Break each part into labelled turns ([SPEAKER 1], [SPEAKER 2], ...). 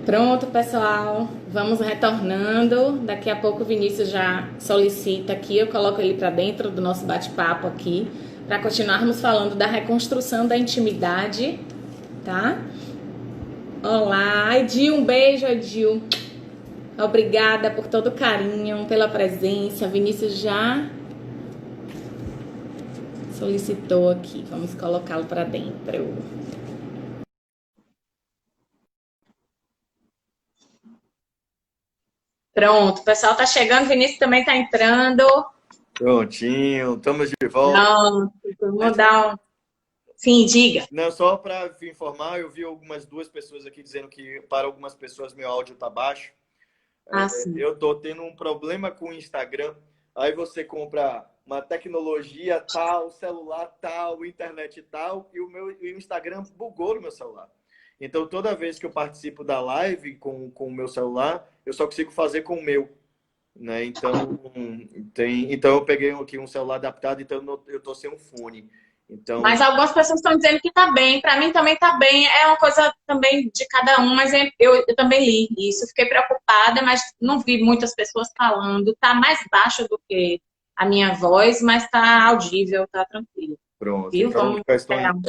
[SPEAKER 1] Pronto, pessoal. Vamos retornando. Daqui a pouco o Vinícius já solicita aqui. Eu coloco ele para dentro do nosso bate-papo aqui, para continuarmos falando da reconstrução da intimidade, tá? Olá, Edil, um beijo, Edil. Obrigada por todo o carinho, pela presença. Vinícius já solicitou aqui. Vamos colocá-lo para dentro. Pronto, o pessoal tá chegando, o Vinícius também tá entrando.
[SPEAKER 2] Prontinho, estamos de volta.
[SPEAKER 1] Pronto, vamos dar um... Sim, diga.
[SPEAKER 2] Não, só para informar, eu vi duas pessoas aqui dizendo que para algumas pessoas meu áudio está baixo.
[SPEAKER 1] Sim.
[SPEAKER 2] Eu tô tendo um problema com o Instagram. Aí você compra uma tecnologia tal, celular tal, internet tal, e o Instagram bugou no meu celular. Então, toda vez que eu participo da live com o meu celular, eu só consigo fazer com o meu. Né? Então eu peguei aqui um celular adaptado, então eu tô sem um fone. Então,
[SPEAKER 1] Mas algumas pessoas estão dizendo que tá bem. Para mim também tá bem. É uma coisa também de cada um, mas eu também li isso. Fiquei preocupada, mas não vi muitas pessoas falando. Tá mais baixo do que a minha voz, mas tá audível, tá tranquilo.
[SPEAKER 2] pronto.
[SPEAKER 1] Viu?
[SPEAKER 2] Então,
[SPEAKER 1] Vamos esperar um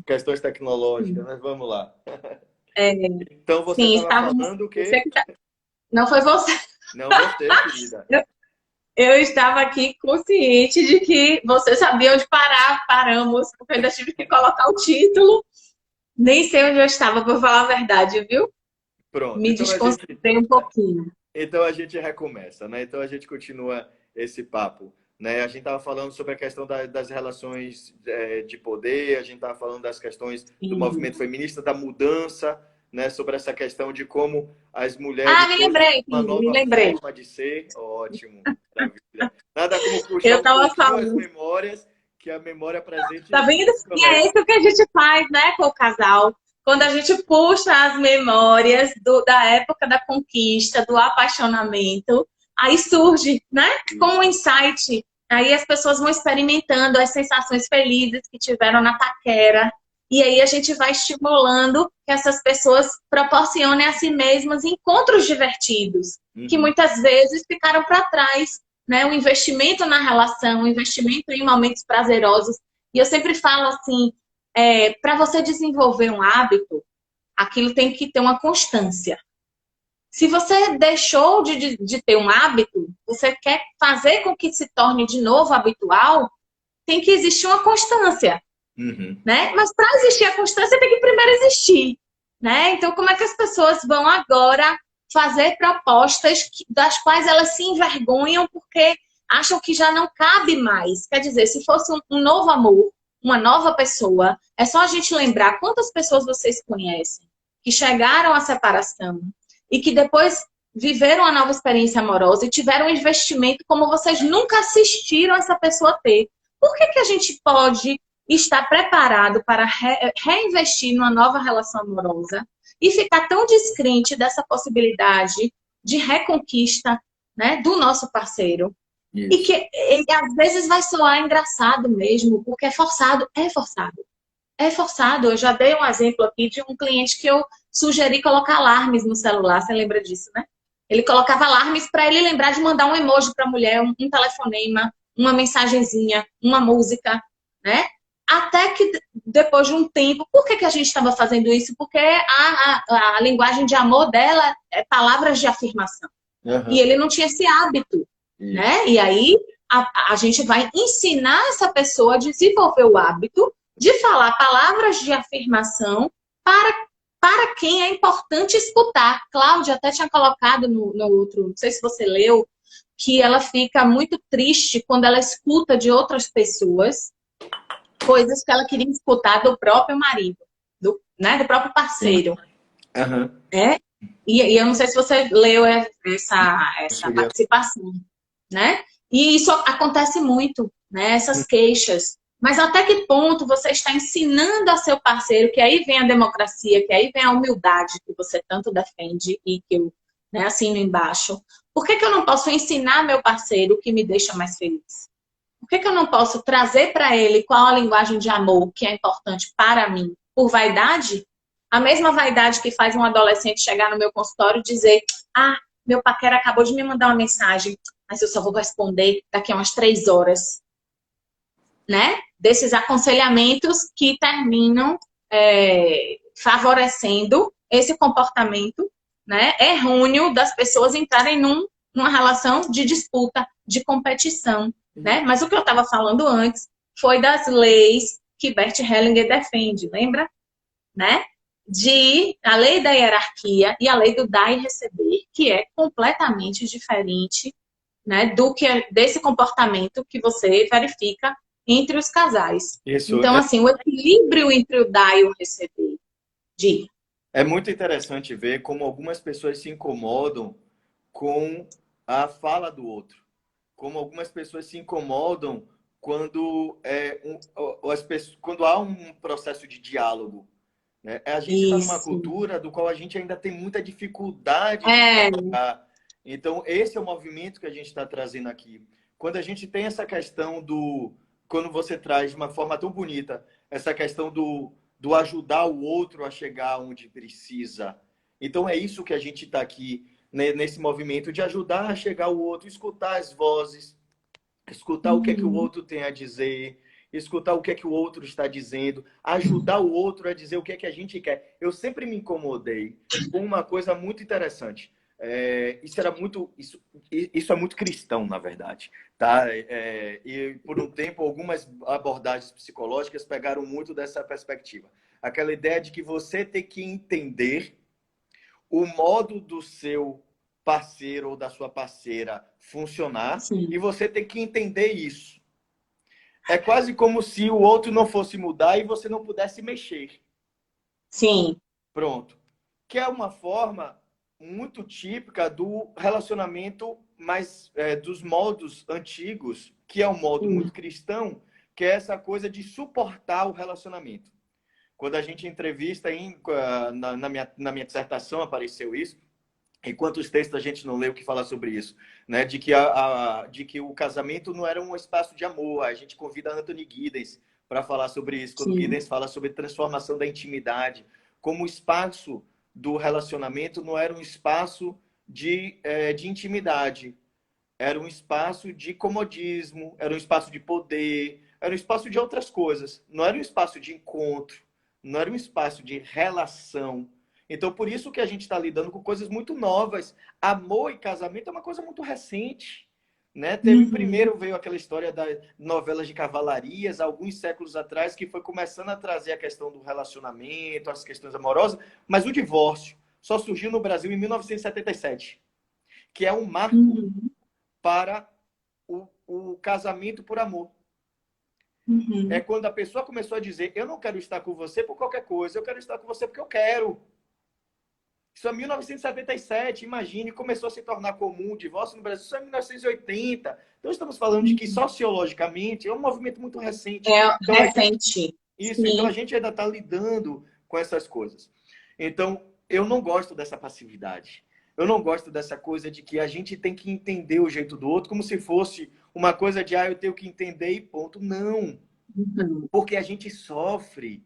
[SPEAKER 2] questões tecnológicas,
[SPEAKER 1] pouquinho.
[SPEAKER 2] mas vamos lá.
[SPEAKER 1] É,
[SPEAKER 2] Então, você
[SPEAKER 1] sim,
[SPEAKER 2] estava
[SPEAKER 1] estávamos.
[SPEAKER 2] falando o
[SPEAKER 1] Você
[SPEAKER 2] quê?
[SPEAKER 1] que Não foi você.
[SPEAKER 2] Não, você, querida.
[SPEAKER 1] Eu estava aqui consciente de que você sabia onde paramos, porque eu ainda tive que colocar o título. Nem sei onde eu estava, para falar a verdade, viu?
[SPEAKER 2] Pronto.
[SPEAKER 1] Me desconcentrei um pouquinho.
[SPEAKER 2] Então a gente recomeça, né? Então a gente continua esse papo. Né? A gente estava falando sobre a questão das relações de poder, a gente estava falando das questões do
[SPEAKER 1] Sim.
[SPEAKER 2] movimento feminista, da mudança, né? Sobre essa questão de como as mulheres
[SPEAKER 1] Me
[SPEAKER 2] hoje têm
[SPEAKER 1] lembrei,
[SPEAKER 2] uma
[SPEAKER 1] filho, me
[SPEAKER 2] nova
[SPEAKER 1] lembrei.
[SPEAKER 2] forma de ser. Ótimo, maravilha. Nada como puxar
[SPEAKER 1] Eu
[SPEAKER 2] um
[SPEAKER 1] estava
[SPEAKER 2] pouquinho as
[SPEAKER 1] falando,
[SPEAKER 2] memórias, que a memória presente
[SPEAKER 1] tá vendo? E é
[SPEAKER 2] conecta.
[SPEAKER 1] isso que a gente faz, né, com o casal. Quando a gente puxa as memórias da época da conquista, do apaixonamento, aí surge, né, como um insight. Aí as pessoas vão experimentando as sensações felizes que tiveram na paquera. E aí a gente vai estimulando que essas pessoas proporcionem a si mesmas encontros divertidos, que
[SPEAKER 2] Uhum.
[SPEAKER 1] muitas vezes ficaram para trás, né? O investimento na relação, o investimento em momentos prazerosos. E eu sempre falo assim, para você desenvolver um hábito, aquilo tem que ter uma constância. Se você deixou de ter um hábito, você quer fazer com que se torne de novo habitual, tem que existir uma constância,
[SPEAKER 2] Uhum.
[SPEAKER 1] né? Mas para existir a constância, tem que primeiro existir, né? Então, como é que as pessoas vão agora fazer propostas das quais elas se envergonham porque acham que já não cabe mais? Quer dizer, se fosse um novo amor, uma nova pessoa, é só a gente lembrar quantas pessoas vocês conhecem que chegaram à separação e que depois viveram uma nova experiência amorosa e tiveram um investimento como vocês nunca assistiram essa pessoa ter. Por que a gente pode estar preparado para reinvestir numa nova relação amorosa e ficar tão descrente dessa possibilidade de reconquista, né, do nosso parceiro? E
[SPEAKER 2] Isso.
[SPEAKER 1] que ele, às vezes vai soar engraçado mesmo, porque é forçado, é forçado. É forçado. Eu já dei um exemplo aqui de um cliente que eu sugeri colocar alarmes no celular. Você lembra disso, né? Ele colocava alarmes para ele lembrar de mandar um emoji para a mulher, um telefonema, uma mensagenzinha, uma música, né? Até que depois de um tempo, por que a gente estava fazendo isso? Porque a linguagem de amor dela é palavras de afirmação. E
[SPEAKER 2] Uhum.
[SPEAKER 1] ele não tinha esse hábito,
[SPEAKER 2] Isso.
[SPEAKER 1] né? E aí a gente vai ensinar essa pessoa a desenvolver o hábito de falar palavras de afirmação para quem é importante escutar. Cláudia até tinha colocado no outro, não sei se você leu, que ela fica muito triste quando ela escuta de outras pessoas coisas que ela queria escutar do próprio marido, né, do próprio
[SPEAKER 2] Sim.
[SPEAKER 1] parceiro.
[SPEAKER 2] Uhum.
[SPEAKER 1] Né? E eu não sei se você leu essa
[SPEAKER 2] Cheguei a...
[SPEAKER 1] participação, né? E isso acontece muito, né? Essas queixas. Mas até que ponto você está ensinando a seu parceiro, que aí vem a democracia, que aí vem a humildade que você tanto defende e que eu, né, assino embaixo. Por que eu não posso ensinar meu parceiro o que me deixa mais feliz? Por que eu não posso trazer para ele qual a linguagem de amor que é importante para mim? Por vaidade? A mesma vaidade que faz um adolescente chegar no meu consultório e dizer: ah, meu paquera acabou de me mandar uma mensagem, mas eu só vou responder daqui a umas 3 horas. Né? Desses aconselhamentos que terminam favorecendo esse comportamento, né, errôneo das pessoas entrarem numa relação de disputa, de competição. Né? Mas o que eu estava falando antes foi das leis que Bert Hellinger defende, lembra? Né? A lei da hierarquia e a lei do dar e receber, que é completamente diferente, né, desse comportamento que você verifica entre os casais.
[SPEAKER 2] Isso
[SPEAKER 1] Então, assim, o equilíbrio entre o dar e o receber.
[SPEAKER 2] É muito interessante ver como algumas pessoas se incomodam com a fala do outro. Como algumas pessoas se incomodam quando, quando há um processo de diálogo. Né? A gente está numa cultura do qual a gente ainda tem muita dificuldade de dialogar. Então, esse é o movimento que a gente está trazendo aqui. Quando a gente tem essa questão quando você traz de uma forma tão bonita, essa questão do ajudar o outro a chegar onde precisa. Então, é isso que a gente está aqui, né, nesse movimento de ajudar a chegar o outro, escutar as vozes, escutar o que é que o outro tem a dizer, escutar o que é que o outro está dizendo, ajudar o outro a dizer o que é que a gente quer. Eu sempre me incomodei com uma coisa muito interessante. Isso é muito cristão, na verdade. Tá? E por um tempo, algumas abordagens psicológicas pegaram muito dessa perspectiva. Aquela ideia de que você tem que entender o modo do seu parceiro ou da sua parceira funcionar. Sim. E você tem que entender isso. É quase como se o outro não fosse mudar e você não pudesse mexer.
[SPEAKER 1] Sim.
[SPEAKER 2] Pronto. Que é uma forma muito típica do relacionamento mais dos modos antigos, que é um modo muito cristão, que é essa coisa de suportar o relacionamento. Quando a gente entrevista, na minha dissertação apareceu isso, e quantos textos a gente não leu que fala sobre isso, né? De que o casamento não era um espaço de amor. A gente convida Anthony Giddens para falar sobre isso, quando Giddens fala sobre transformação da intimidade, como o espaço do relacionamento não era um espaço de intimidade, era um espaço de comodismo, era um espaço de poder, era um espaço de outras coisas, não era um espaço de encontro, não era um espaço de relação. Então, por isso que a gente está lidando com coisas muito novas. Amor e casamento é uma coisa muito recente. Né? Primeiro veio aquela história das novelas de cavalarias, alguns séculos atrás, que foi começando a trazer a questão do relacionamento, as questões amorosas, mas o divórcio só surgiu no Brasil em 1977, que é um marco para o casamento por amor. É quando a pessoa começou a dizer: eu não quero estar com você por qualquer coisa, eu quero estar com você porque eu quero. Isso é 1977, imagine, começou a se tornar comum o divórcio no Brasil, isso é 1980. Então, estamos falando de que, sociologicamente, é um movimento muito recente. Então,
[SPEAKER 1] recente.
[SPEAKER 2] Então a gente ainda está lidando com essas coisas. Então, eu não gosto dessa passividade. Eu não gosto dessa coisa de que a gente tem que entender o jeito do outro como se fosse uma coisa de, eu tenho que entender e ponto. Não. Porque a gente sofre.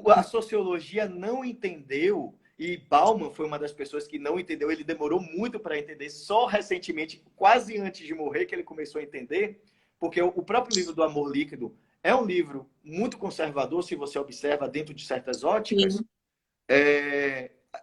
[SPEAKER 2] A sociologia não entendeu. E Bauman foi uma das pessoas que não entendeu. Ele demorou muito para entender. Só recentemente, quase antes de morrer, que ele começou a entender. Porque o próprio livro do Amor Líquido é um livro muito conservador, se você observa dentro de certas óticas.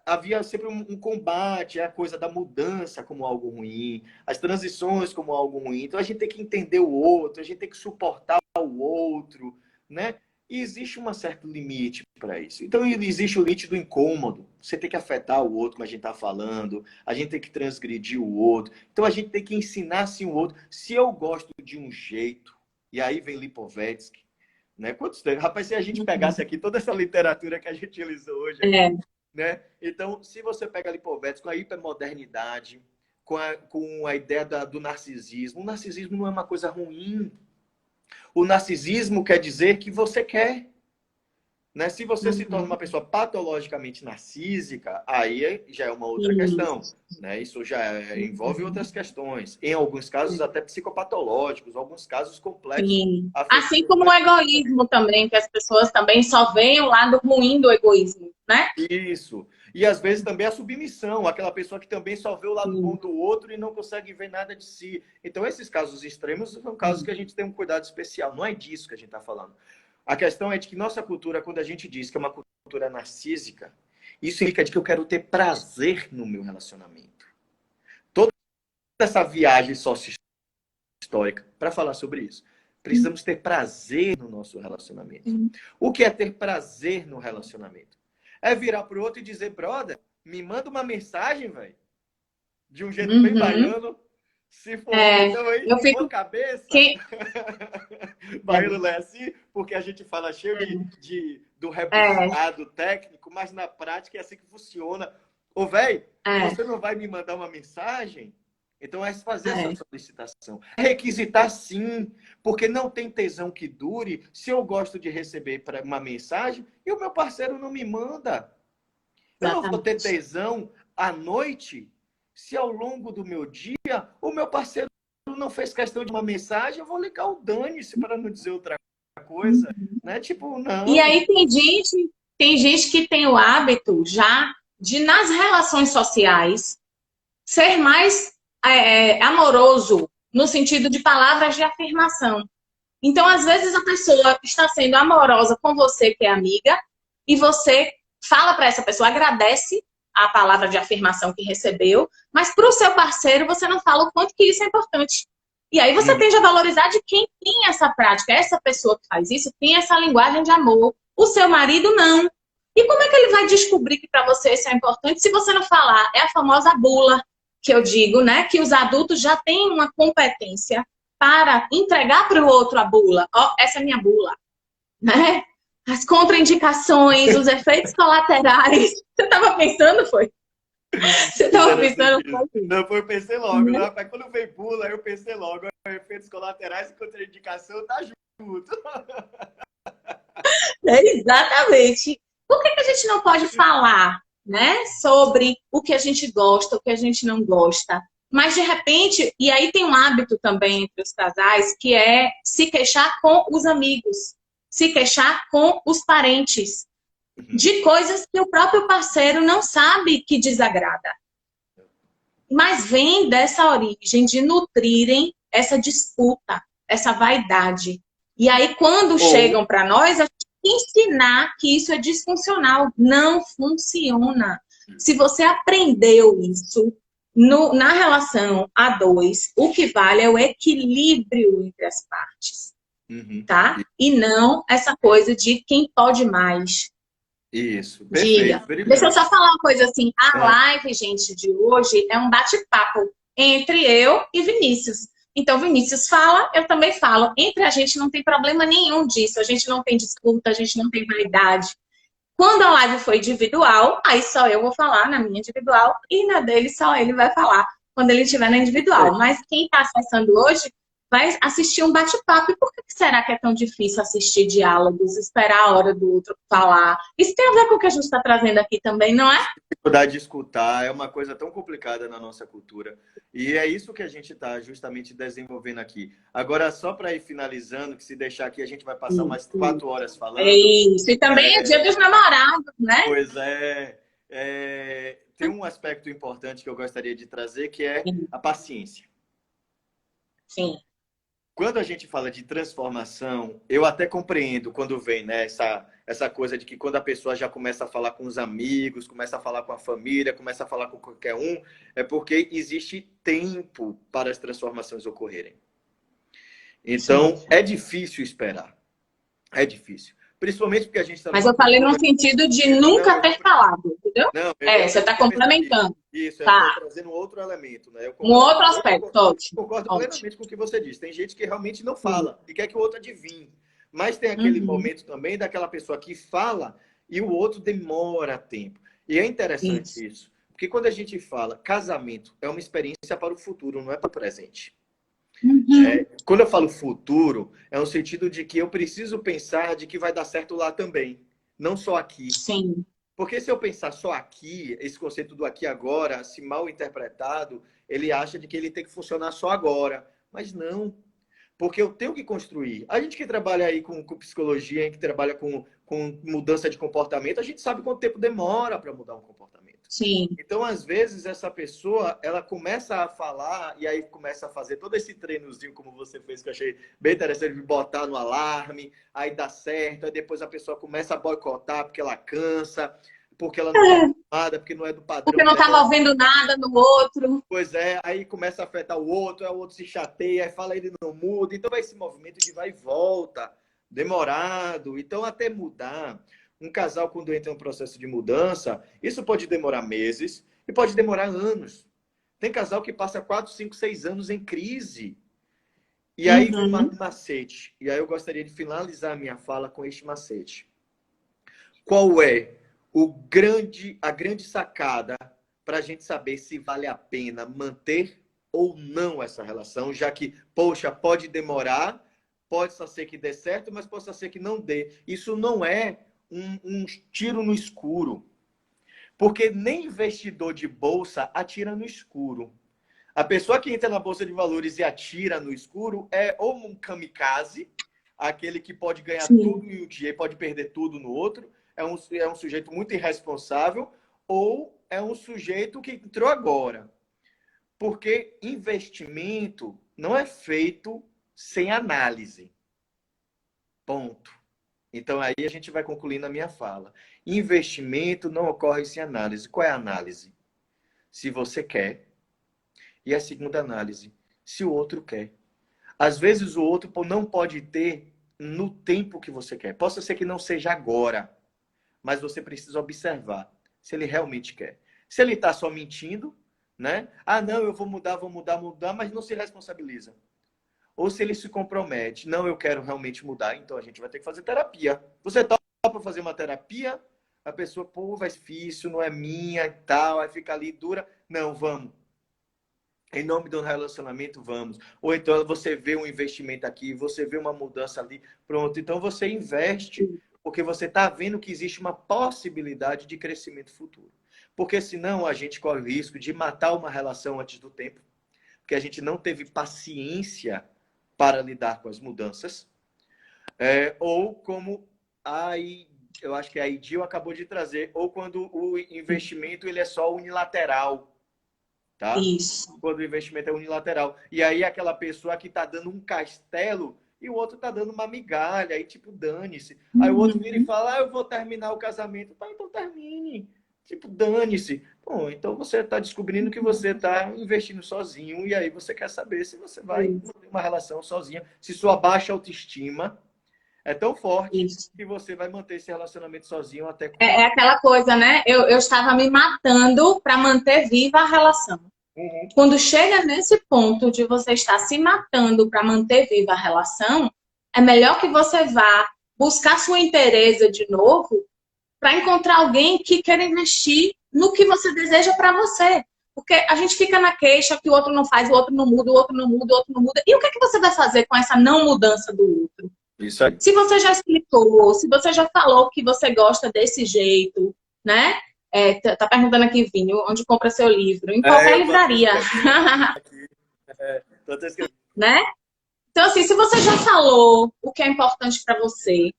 [SPEAKER 2] Havia sempre um combate, a coisa da mudança como algo ruim, as transições como algo ruim. Então, a gente tem que entender o outro, a gente tem que suportar o outro, né? E existe um certo limite para isso. Então, existe o limite do incômodo. Você tem que afetar o outro, como a gente está falando. A gente tem que transgredir o outro. Então, a gente tem que ensinar assim o outro. Se eu gosto de um jeito, e aí vem Lipovetsky, né? Rapaz, se a gente pegasse aqui toda essa literatura que a gente utilizou hoje, né? Então, se você pega Lipovetsky com a hipermodernidade, com a ideia do narcisismo, o narcisismo não é uma coisa ruim. O narcisismo quer dizer que você quer. Né? Se você se torna uma pessoa patologicamente narcísica, aí já é uma outra questão. Né? Isso já envolve outras questões. Em alguns casos, até psicopatológicos, alguns casos complexos.
[SPEAKER 1] Assim como o egoísmo também, que as pessoas também só veem o lado ruim do egoísmo. né?
[SPEAKER 2] Isso. E às vezes também a submissão, aquela pessoa que também só vê o lado bom do outro e não consegue ver nada de si. Então, esses casos extremos são casos que a gente tem um cuidado especial. Não é disso que a gente está falando. A questão é de que nossa cultura, quando a gente diz que é uma cultura narcísica, isso indica de que eu quero ter prazer no meu relacionamento. Toda essa viagem sócio-histórica para falar sobre isso. Precisamos ter prazer no nosso relacionamento. O que é ter prazer no relacionamento? É virar pro outro e dizer, brother, me manda uma mensagem, velho. De um jeito bem baiano. Se for então aí,
[SPEAKER 1] eu fico...
[SPEAKER 2] boa cabeça.
[SPEAKER 1] Que...
[SPEAKER 2] Baiano não é assim, porque a gente fala cheio do rebuscado técnico, mas na prática é assim que funciona. Ô, velho, você não vai me mandar uma mensagem? Então é fazer essa solicitação. É requisitar sim, porque não tem tesão que dure se eu gosto de receber uma mensagem e o meu parceiro não me manda. Eu não vou ter tesão à noite se ao longo do meu dia o meu parceiro não fez questão de uma mensagem, eu vou ligar o dane-se para não dizer outra coisa, né? Tipo, não.
[SPEAKER 1] E aí tem gente que tem o hábito já de, nas relações sociais, ser mais amoroso, no sentido de palavras de afirmação. Então, às vezes, a pessoa está sendo amorosa com você, que é amiga, e você fala para essa pessoa, agradece a palavra de afirmação que recebeu, mas para o seu parceiro você não fala o quanto que isso é importante. E aí você tende a valorizar de quem tem essa prática. Essa pessoa que faz isso tem essa linguagem de amor. O seu marido não. E como é que ele vai descobrir que para você isso é importante se você não falar? É a famosa bula que eu digo, né? Que os adultos já têm uma competência para entregar para o outro a bula. Ó, essa é a minha bula, né? As contraindicações, os efeitos colaterais. Você estava pensando, foi? Você estava pensando?
[SPEAKER 2] Não, eu pensei logo, né? Mas quando veio bula, eu pensei logo. Efeitos colaterais e contraindicação tá junto.
[SPEAKER 1] Exatamente. Por que a gente não pode falar, né, sobre o que a gente gosta, o que a gente não gosta? Mas, de repente, e aí tem um hábito também entre os casais, que é se queixar com os amigos, se queixar com os parentes, de coisas que o próprio parceiro não sabe que desagrada. Mas vem dessa origem de nutrirem essa disputa, essa vaidade. E aí, quando chegam para nós, a gente ensinar que isso é disfuncional. Não funciona. Se você aprendeu isso na relação a dois, o que vale é o equilíbrio entre as partes. Tá? E não essa coisa de quem pode mais.
[SPEAKER 2] Isso, perfeito.
[SPEAKER 1] Deixa eu só falar uma coisa assim. A live, gente, de hoje é um bate-papo entre eu e Vinícius. Então, Vinícius fala, eu também falo. Entre a gente não tem problema nenhum disso. A gente não tem disputa, a gente não tem vaidade. Quando a live for individual, aí só eu vou falar na minha individual e na dele só ele vai falar quando ele estiver na individual. Mas quem está acessando hoje vai assistir um bate-papo. E por que será que é tão difícil assistir diálogos, esperar a hora do outro falar? Isso tem a ver com o que a gente está trazendo aqui também, não é?
[SPEAKER 2] A dificuldade de escutar é uma coisa tão complicada na nossa cultura. E é isso que a gente está justamente desenvolvendo aqui. Agora, só para ir finalizando, que se deixar aqui, a gente vai passar mais 4 horas falando.
[SPEAKER 1] É isso. E também é dia dos namorados, né?
[SPEAKER 2] Pois é. Tem um aspecto importante que eu gostaria de trazer, que é a paciência.
[SPEAKER 1] Sim.
[SPEAKER 2] Quando a gente fala de transformação, eu até compreendo quando vem, né, essa coisa de que quando a pessoa já começa a falar com os amigos, começa a falar com a família, começa a falar com qualquer um, é porque existe tempo para as transformações ocorrerem. Então, é difícil esperar. É difícil. Principalmente porque a gente está...
[SPEAKER 1] Mas eu falei no sentido de nunca ter falado, entendeu?
[SPEAKER 2] Não,
[SPEAKER 1] você está complementando.
[SPEAKER 2] Isso,
[SPEAKER 1] tá.
[SPEAKER 2] eu estou trazendo um outro elemento, né?
[SPEAKER 1] Um outro aspecto, ótimo.
[SPEAKER 2] Concordo plenamente com o que você disse. Tem gente que realmente não fala e quer que o outro adivinhe. Mas tem aquele momento também daquela pessoa que fala e o outro demora tempo. E é interessante isso. Porque quando a gente fala casamento é uma experiência para o futuro, não é para o presente. Quando eu falo futuro, é no sentido de que eu preciso pensar de que vai dar certo lá também. Não só aqui.
[SPEAKER 1] Sim.
[SPEAKER 2] Porque se eu pensar só aqui, esse conceito do aqui e agora, se mal interpretado, ele acha de que ele tem que funcionar só agora. Mas não. Porque eu tenho que construir. A gente que trabalha aí com psicologia, que trabalha com com mudança de comportamento, a gente sabe quanto tempo demora para mudar um comportamento.
[SPEAKER 1] Sim.
[SPEAKER 2] Então, às vezes, essa pessoa, ela começa a falar e aí começa a fazer todo esse treinozinho, como você fez, que eu achei bem interessante, de botar no alarme, aí dá certo, aí depois a pessoa começa a boicotar porque ela cansa, porque ela não está acostumada, porque não é do padrão
[SPEAKER 1] Porque não estava
[SPEAKER 2] dela.
[SPEAKER 1] ouvindo nada no outro.
[SPEAKER 2] Pois é, aí começa a afetar o outro se chateia, aí fala ele não muda. Então, vai esse movimento de vai e volta, demorado. Então, até mudar, um casal, quando entra em um processo de mudança, isso pode demorar meses e pode demorar anos. Tem casal que passa 4, 5, 6 anos em crise. E aí vem um macete. E aí eu gostaria de finalizar a minha fala com este macete. Qual é a grande sacada para a gente saber se vale a pena manter ou não essa relação, já que, poxa, pode demorar, pode só ser que dê certo, mas pode só ser que não dê. Isso não é um tiro no escuro. Porque nem investidor de bolsa atira no escuro. A pessoa que entra na bolsa de valores e atira no escuro é ou um kamikaze, aquele que pode ganhar tudo em um dia e pode perder tudo no outro, é um sujeito muito irresponsável, ou é um sujeito que entrou agora. Porque investimento não é feito sem análise. Ponto. Então, aí a gente vai concluindo a minha fala. Investimento não ocorre sem análise. Qual é a análise? Se você quer. E a segunda análise, se o outro quer. Às vezes o outro não pode ter no tempo que você quer. Possa ser que não seja agora, mas você precisa observar se ele realmente quer. Se ele está só mentindo, né? Ah, não, eu vou mudar, mas não se responsabiliza. Ou se ele se compromete, não, eu quero realmente mudar, então a gente vai ter que fazer terapia. Você topa fazer uma terapia? A pessoa, pô, vai ser difícil, não é minha e tal, vai ficar ali dura. Não, vamos. Em nome do relacionamento, vamos. Ou então você vê um investimento aqui, você vê uma mudança ali, pronto. Então você investe, porque você está vendo que existe uma possibilidade de crescimento futuro. Porque senão a gente corre o risco de matar uma relação antes do tempo, porque a gente não teve paciência para lidar com as mudanças. Ou como eu acho que a Idil acabou de trazer, ou quando o investimento ele é só unilateral. Tá?
[SPEAKER 1] Isso.
[SPEAKER 2] Quando o investimento é unilateral. E aí aquela pessoa que está dando um castelo e o outro está dando uma migalha, aí tipo, dane-se. Aí o outro vira e fala, eu vou terminar o casamento. Tá, então termine. Tipo, dane-se. Bom, então você está descobrindo que você está investindo sozinho e aí você quer saber se você vai ter uma relação sozinha, se sua baixa autoestima é tão forte que você vai manter esse relacionamento sozinho até...
[SPEAKER 1] É aquela coisa, né? Eu estava me matando para manter viva a relação. Quando chega nesse ponto de você estar se matando para manter viva a relação, é melhor que você vá buscar sua inteireza de novo para encontrar alguém que queira investir no que você deseja para você. Porque a gente fica na queixa que o outro não faz, o outro não muda, o outro não muda, o outro não muda. E o que é que você vai fazer com essa não mudança do outro?
[SPEAKER 2] Isso aí.
[SPEAKER 1] Se você já explicou, se você já falou que você gosta desse jeito, né? Tá perguntando aqui, Vinho, onde compra seu livro? Em qualquer livraria. Né? Então, assim, se você já falou o que é importante para você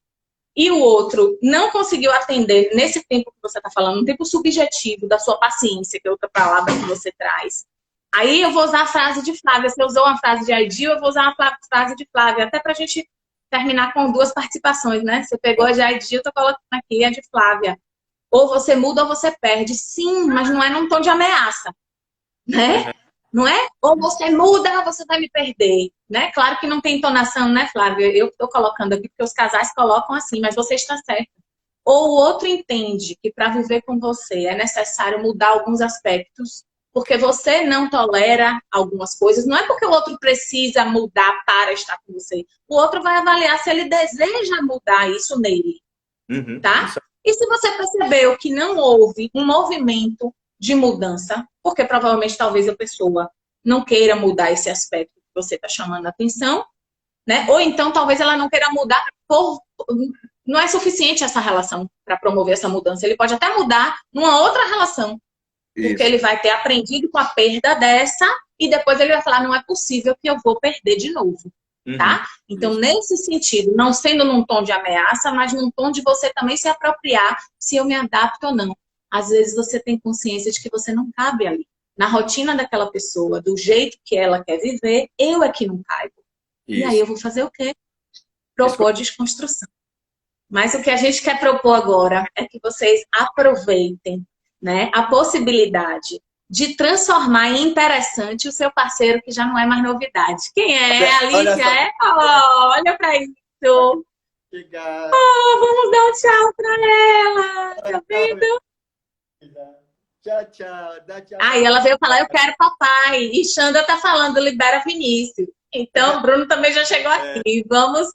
[SPEAKER 1] e o outro não conseguiu atender nesse tempo que você está falando, um tempo subjetivo da sua paciência, que é outra palavra que você traz, aí eu vou usar a frase de Flávia. Você usou uma frase de Aidil, eu vou usar uma frase de Flávia, até para a gente terminar com 2 participações, né? Você pegou a de Aidil, tô colocando aqui a de Flávia. Ou você muda ou você perde. Sim, mas não é num tom de ameaça, né? Não é? Ou você muda ou você vai me perder, né? Claro que não tem entonação, né, Flávia? Eu estou colocando aqui porque os casais colocam assim, mas você está certa. Ou o outro entende que para viver com você é necessário mudar alguns aspectos, porque você não tolera algumas coisas. Não é porque o outro precisa mudar para estar com você. O outro vai avaliar se ele deseja mudar isso nele, tá? E se você percebeu que não houve um movimento de mudança, porque provavelmente talvez a pessoa não queira mudar esse aspecto que você está chamando a atenção, né? Ou então talvez ela não queira mudar não é suficiente essa relação para promover essa mudança. Ele pode até mudar numa outra relação, porque ele vai ter aprendido com a perda dessa e depois ele vai falar, não é possível que eu vou perder de novo. tá? Então,
[SPEAKER 2] Isso.
[SPEAKER 1] nesse sentido, não sendo num tom de ameaça, mas num tom de você também se apropriar se eu me adapto ou não. Às vezes você tem consciência de que você não cabe ali. Na rotina daquela pessoa, do jeito que ela quer viver, eu é que não caibo. E aí
[SPEAKER 2] Isso.
[SPEAKER 1] eu vou fazer o quê?
[SPEAKER 2] Isso.
[SPEAKER 1] Propor desconstrução. Mas o que a gente quer propor agora é que vocês aproveitem, né, a possibilidade de transformar em interessante o seu parceiro que já não é mais novidade. Quem é? A
[SPEAKER 2] Olha
[SPEAKER 1] Alicia
[SPEAKER 2] só.
[SPEAKER 1] é? Oh, olha para isso.
[SPEAKER 2] Obrigado.
[SPEAKER 1] Oh, vamos dar um tchau para ela. Tá vendo?
[SPEAKER 2] Tchau, tchau. Dá tchau
[SPEAKER 1] Aí ela veio falar, eu quero papai. E Xanda tá falando, libera Vinícius. Então, Bruno também já chegou
[SPEAKER 2] É,
[SPEAKER 1] aqui. Vamos.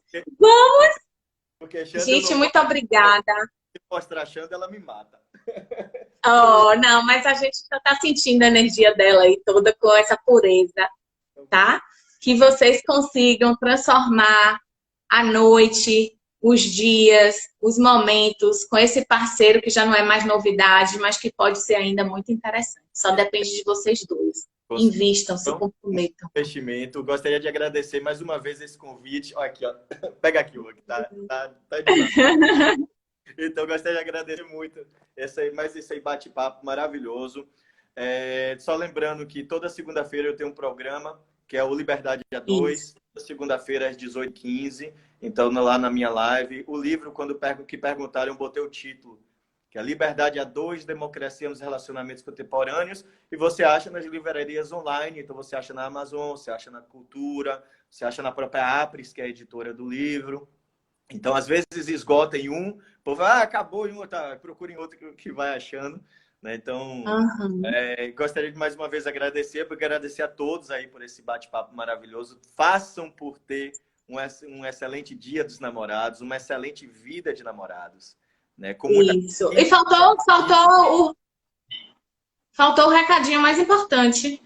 [SPEAKER 2] porque Xanda eu
[SPEAKER 1] Gente,
[SPEAKER 2] não
[SPEAKER 1] muito
[SPEAKER 2] posso
[SPEAKER 1] obrigada.
[SPEAKER 2] mostrar Xanda, ela me mata.
[SPEAKER 1] Oh, não, mas a gente já tá sentindo a energia dela aí toda com essa pureza, tá? Que vocês consigam transformar a noite, os dias, os momentos com esse parceiro que já não é mais novidade, mas que pode ser ainda muito interessante. Só depende de vocês dois. Invistam, se
[SPEAKER 2] Então,
[SPEAKER 1] comprometam.
[SPEAKER 2] investimento. Gostaria de agradecer mais uma vez esse convite. Olha aqui, ó. Pega aqui, ó, que tá demais. Então, gostaria de agradecer muito mais esse bate-papo maravilhoso. Só lembrando que toda segunda-feira eu tenho um programa, que é o Liberdade a 2, segunda-feira às 18h15. Então, lá na minha live. O livro, que perguntaram, eu botei o título, que é Liberdade a 2, Democracia nos Relacionamentos Contemporâneos. E você acha nas livrarias online. Então, você acha na Amazon, você acha na Cultura, você acha na própria Apris, que é a editora do livro. Então, às vezes, esgota em um, o povo, acabou em um, tá, procura em outro que vai achando. Né? Então, gostaria de mais uma vez agradecer a todos aí por esse bate-papo maravilhoso. Façam por ter um excelente dia dos namorados, uma excelente vida de namorados. Né? Com muita...
[SPEAKER 1] Isso. E faltou o recadinho mais importante,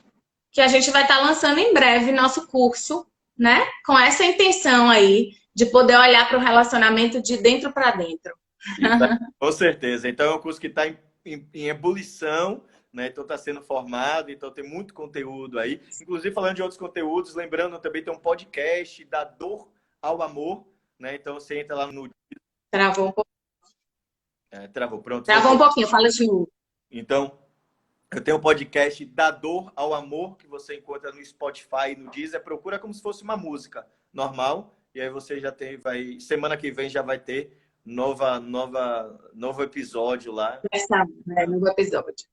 [SPEAKER 1] que a gente vai estar lançando em breve nosso curso, né? Com essa intenção aí de poder olhar para o relacionamento de dentro para dentro.
[SPEAKER 2] Com certeza. Então, é um curso que está em ebulição, né? Então, está sendo formado, então tem muito conteúdo aí. Inclusive, falando de outros conteúdos, lembrando, também tem um podcast da dor ao amor, né? Então, você entra lá no...
[SPEAKER 1] Travou um pouquinho.
[SPEAKER 2] Travou, pronto.
[SPEAKER 1] Travou um pouquinho, fala de novo.
[SPEAKER 2] Então, eu tenho um podcast da dor ao amor, que você encontra no Spotify e no Deezer. Procura como se fosse uma música normal. E aí você já semana que vem já vai ter novo episódio lá.
[SPEAKER 1] Novo episódio.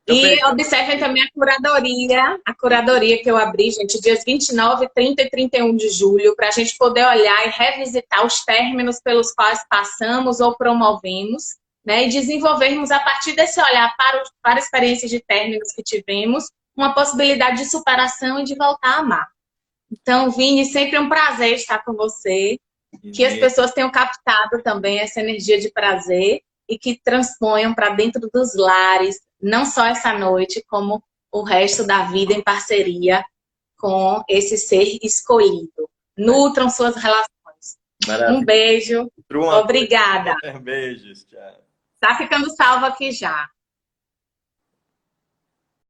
[SPEAKER 2] Então,
[SPEAKER 1] e observem também a curadoria que eu abri, gente, dias 29, 30 e 31 de julho, para a gente poder olhar e revisitar os términos pelos quais passamos ou promovemos, né? E desenvolvermos, a partir desse olhar para experiências de términos que tivemos, uma possibilidade de superação e de voltar a amar. Então, Vini, sempre um prazer estar com você. Que as pessoas tenham captado também essa energia de prazer e que transponham para dentro dos lares, não só essa noite, como o resto da vida em parceria com esse ser escolhido. Nutram suas relações.
[SPEAKER 2] Maravilha.
[SPEAKER 1] Um beijo. Obrigada.
[SPEAKER 2] Beijos. Tchau.
[SPEAKER 1] Tá ficando salvo aqui já.